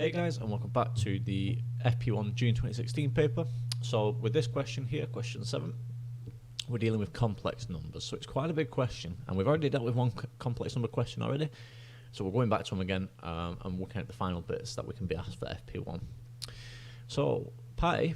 Hey guys, and welcome back to the FP1 June 2016 paper. So with this question here, question 7, we're dealing with complex numbers. So it's quite a big question, and we've already dealt with one complex number question already. So we're going back to them again and looking at the final bits that we can be asked for FP1. So part A,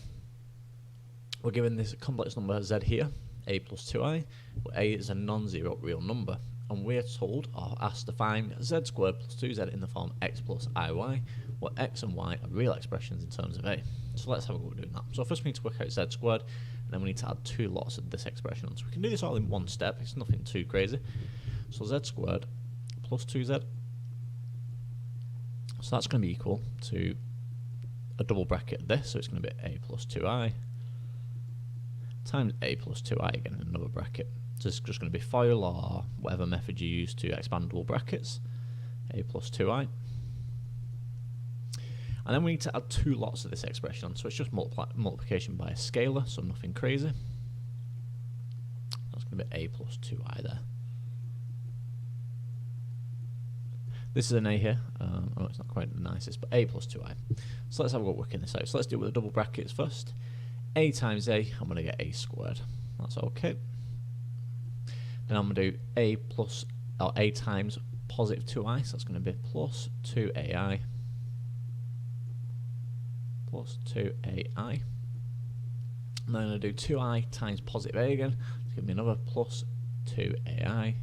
we're given this complex number z here, a plus 2i, where a is a non-zero real number. And we're told, or asked to find z squared plus 2z in the form x plus iy, where x and y are real expressions in terms of a. So let's have a go at doing that. So first we need to work out z squared, and then we need to add two lots of this expression. So we can do this all in one step, it's nothing too crazy. So z squared plus 2z, so that's going to be equal to a double bracket of this, so it's going to be a plus 2i times a plus 2i again in another bracket. So it's just going to be FOIL or whatever method you use to expand double brackets, a plus 2i. And then we need to add two lots of this expression, so it's just multiplication by a scalar, so nothing crazy. That's going to be a plus 2i there. This is an a here. Oh, it's not quite the nicest, but a plus 2i. So let's have a go working this out. So let's do it with the double brackets first. A times a, I'm going to get a squared. That's okay. Then I'm going to do a plus, or a times positive 2i, so that's going to be plus 2ai plus 2ai. And then I'm going to do 2i times positive a again, to give me another plus 2ai.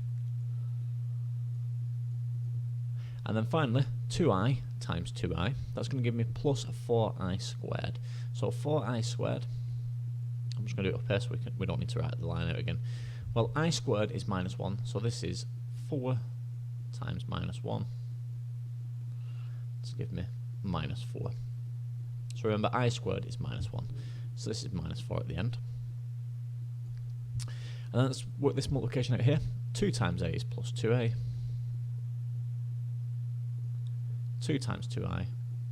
And then finally, 2i times 2i, that's going to give me plus 4i squared. So 4i squared, I'm just going to do it up here so we don't need to write the line out again. Well, I squared is minus 1, so this is 4 times minus 1 to give me minus 4. So remember, I squared is minus 1, so this is minus 4 at the end. And then let's work this multiplication out here. 2 times a is plus 2a. 2 times 2i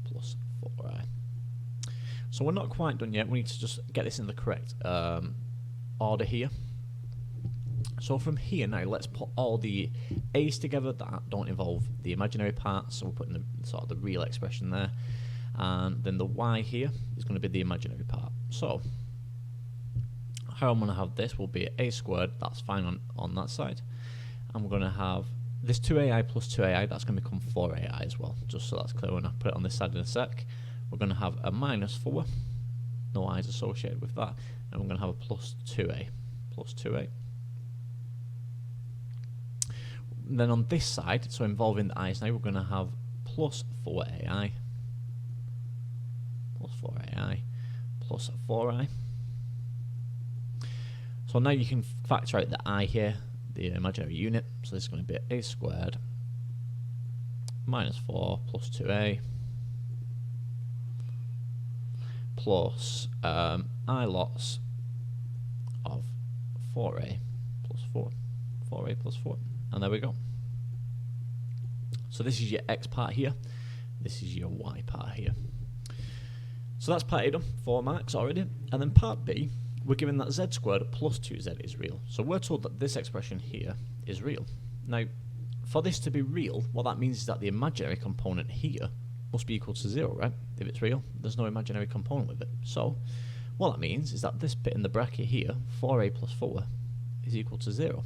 plus 4i. So we're not quite done yet. We need to just get this in the correct order here. So from here now, let's put all the a's together that don't involve the imaginary part. So we're putting the sort of the real expression there, and then the y here is going to be the imaginary part. So how I'm going to have this will be a squared. That's fine on that side, and we're going to have this 2ai plus 2ai. That's going to become 4ai as well. Just so that's clear when I put it on this side in a sec. We're going to have a minus 4. No i's associated with that, and we're going to have a plus 2a plus 2a. Then on this side, so involving the i's now, we're going to have plus 4ai plus 4ai plus 4i. So now you can factor out the I here, the imaginary unit. So this is going to be a squared minus 4 plus 2a plus I lots of 4a plus 4. 4a plus 4. And there we go. So this is your x part here. This is your y part here. So that's part A done, 4 marks already. And then part B, we're given that z squared plus 2z is real. So we're told that this expression here is real. Now, for this to be real, what that means is that the imaginary component here must be equal to 0, right? If it's real, there's no imaginary component with it. So what that means is that this bit in the bracket here, 4a plus 4, is equal to 0.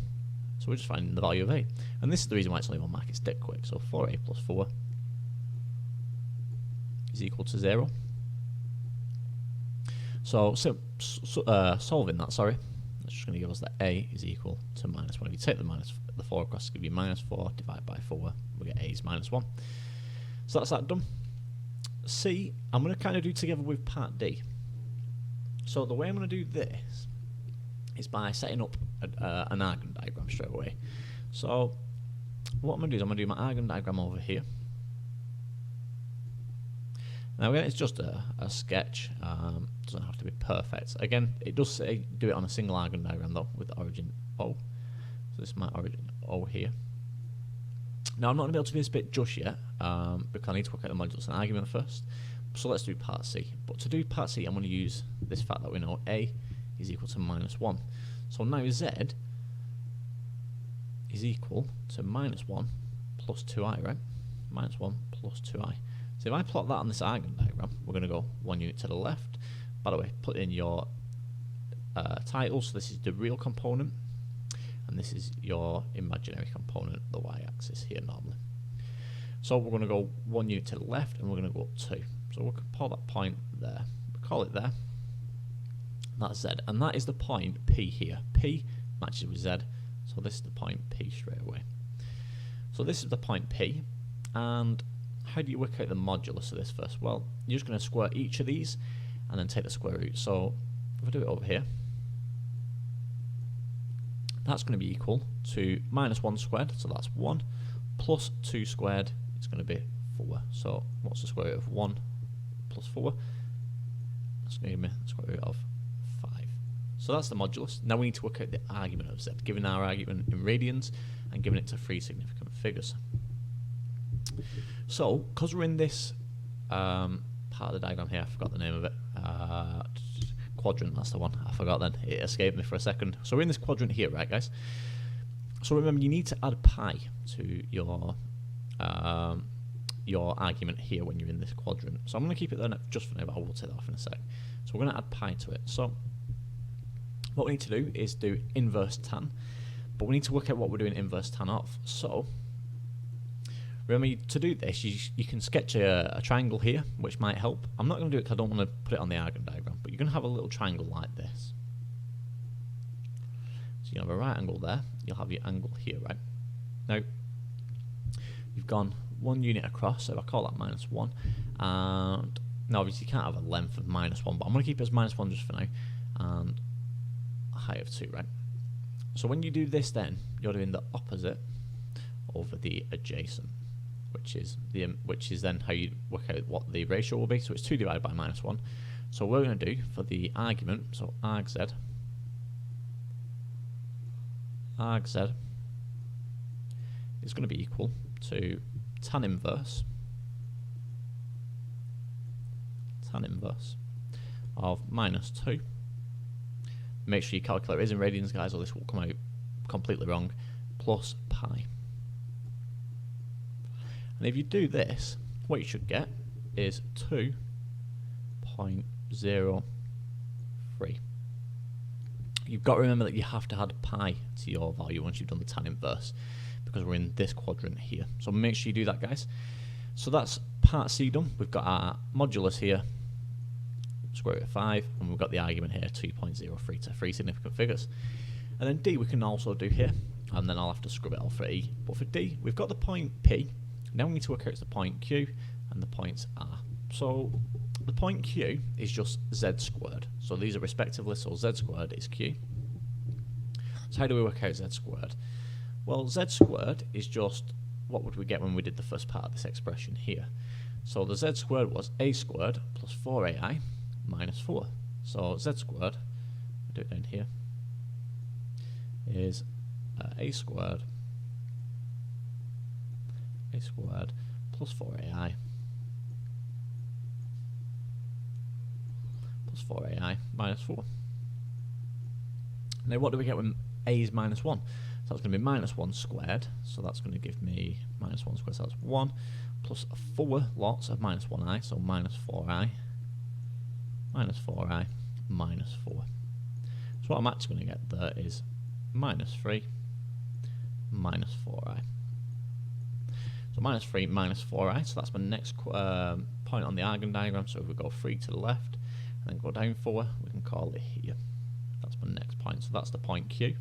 So we're just finding the value of a. And this is the reason why it's only 1 mark, it's dead quick. So 4a plus 4 is equal to 0. So solving that, that's just going to give us that a is equal to minus 1. If you take the 4 across, it'll give you minus 4 divided by 4. We get a is minus 1. So that's that done. C, I'm going to kind of do together with part D. So the way I'm going to do this is by setting up an Argand diagram straight away. So what I'm going to do is I'm going to do my Argand diagram over here. Now again, it's just a sketch, doesn't have to be perfect. Again, it does say do it on a single Argand diagram though, with the origin O. So this is my origin O here. Now I'm not going to be able to do this bit just yet, because I need to work out the modulus and argument first. So let's do part C. But to do part C, I'm going to use this fact that we know A is equal to minus 1. So now Z is equal to minus 1 plus 2i, right? Minus 1 plus 2i. So if I plot that on this Argand diagram, we're going to go 1 unit to the left. By the way, put in your title, so this is the real component, and this is your imaginary component, the y-axis here normally. So we're going to go 1 unit to the left, and we're going to go up 2. So we'll pull that point there. We'll call it there. That's Z, and that is the point P here. P matches with Z, so this is the point P straight away. So this is the point P, and how do you work out the modulus of this first? Well, you're just going to square each of these, and then take the square root. So if I do it over here, that's going to be equal to -1 squared, so that's 1, plus 2 squared, it's going to be 4. So what's the square root of 1 plus 4? That's going to give me the square root of 5. So that's the modulus. Now we need to work out the argument of Z, given our argument in radians and giving it to 3 significant figures. So, because we're in this part of the diagram here, I forgot the name of it, quadrant, that's the one, I forgot then, it escaped me for a second. So we're in this quadrant here, right guys? So remember, you need to add pi to your argument here when you're in this quadrant. So I'm going to keep it there just for now, but I will take that off in a sec. So we're going to add pi to it. So what we need to do is do inverse tan, but we need to work out what we're doing inverse tan of. So remember, to do this, you can sketch a triangle here, which might help. I'm not going to do it because I don't want to put it on the Argand diagram, but you're going to have a little triangle like this. So you have a right angle there, you'll have your angle here, right? Now, you've gone 1 unit across, so if I call that -1, and now obviously you can't have a length of -1, but I'm going to keep it as -1 just for now, and a height of 2, right? So when you do this then, you're doing the opposite over the adjacent, which is then how you work out what the ratio will be. So it's 2 divided by -1. So what we're going to do for the argument, so argz is going to be equal to tan inverse of -2. Make sure your calculator is in radians, guys, or this will come out completely wrong, plus pi. And if you do this, what you should get is 2.03. You've got to remember that you have to add pi to your value once you've done the tan inverse, because we're in this quadrant here. So make sure you do that, guys. So that's part C done. We've got our modulus here, square root of 5, and we've got the argument here, 2.03 to 3 significant figures. And then D we can also do here, and then I'll have to scrub it all for E. But for D, we've got the point P. Now we need to work out the point Q and the points R. So the point Q is just Z squared. So these are respectively, so Z squared is Q. So how do we work out Z squared? Well, Z squared is just what would we get when we did the first part of this expression here. So the Z squared was A squared plus 4AI minus 4. So Z squared, I'll do it down here, is A squared plus 4AI minus 4. Now what do we get when A is -1? So that's going to be -1 squared, so that's going to give me -1 squared, so that's 1 plus 4 lots of -1i, so -4i minus 4i minus 4. So what I'm actually going to get there is -3 minus 4i. So -3 minus 4i, so that's my next point on the Argand diagram. So if we go 3 to the left and then go down 4, we can call it here. That's my next point, so that's the point Q.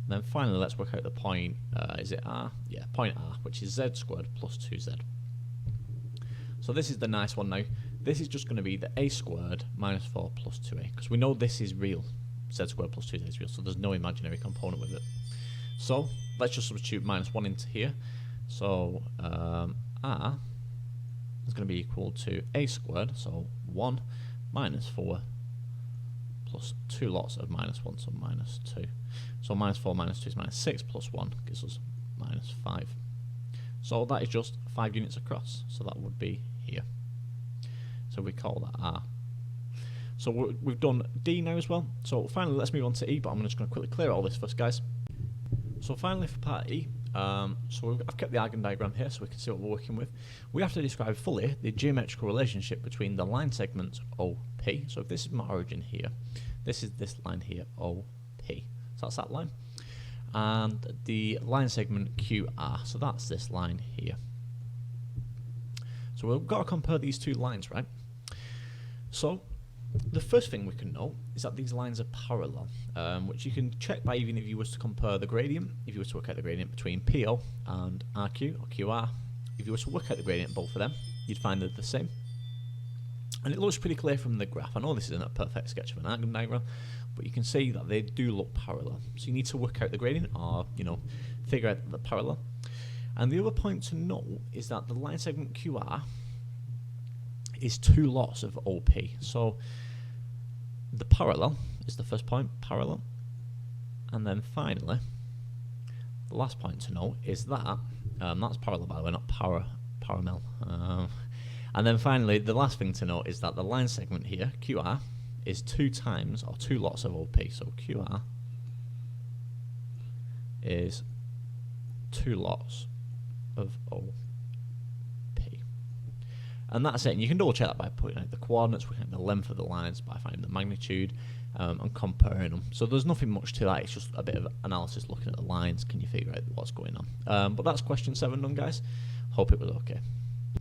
And then finally, let's work out the point, is it R? Yeah, point R, which is Z squared plus 2Z. So this is the nice one now. This is just going to be the A squared minus 4 plus 2A, because we know this is real. Z squared plus 2Z is real, so there's no imaginary component with it. So let's just substitute -1 into here. So R is going to be equal to A squared, so 1 minus 4 plus 2 lots of -1, so -2. So -4 minus 2 is -6 plus 1 gives us -5. So that is just 5 units across, so that would be here. So we call that R. So we've done D now as well. So finally let's move on to E, but I'm just going to quickly clear all this first, guys. So finally for part E, So I've kept the Argand diagram here so we can see what we're working with. We have to describe fully the geometrical relationship between the line segments OP. So if this is my origin here, this is this line here, OP. So that's that line. And the line segment QR, so that's this line here. So we've got to compare these two lines, right? So the first thing we can know is that these lines are parallel, which you can check by even if you was to compare the gradient, if you was to work out the gradient between PO and RQ or QR, if you was to work out the gradient of both of them, you'd find they're the same. And it looks pretty clear from the graph. I know this isn't a perfect sketch of an Argand diagram, but you can see that they do look parallel. So you need to work out the gradient or, figure out that they're parallel. And the other point to note is that the line segment QR is two lots of OP. So the parallel is the first point, parallel. And then finally, the last point to note is that, that's parallel by the way, not parallel. And then finally, the last thing to note is that the line segment here, QR, is two times or two lots of OP. So QR is two lots of OP. And that's it. And you can double check that by putting out the coordinates, working out the length of the lines, by finding the magnitude and comparing them. So there's nothing much to that. It's just a bit of analysis looking at the lines. Can you figure out what's going on? But that's question 7 done, guys. Hope it was okay.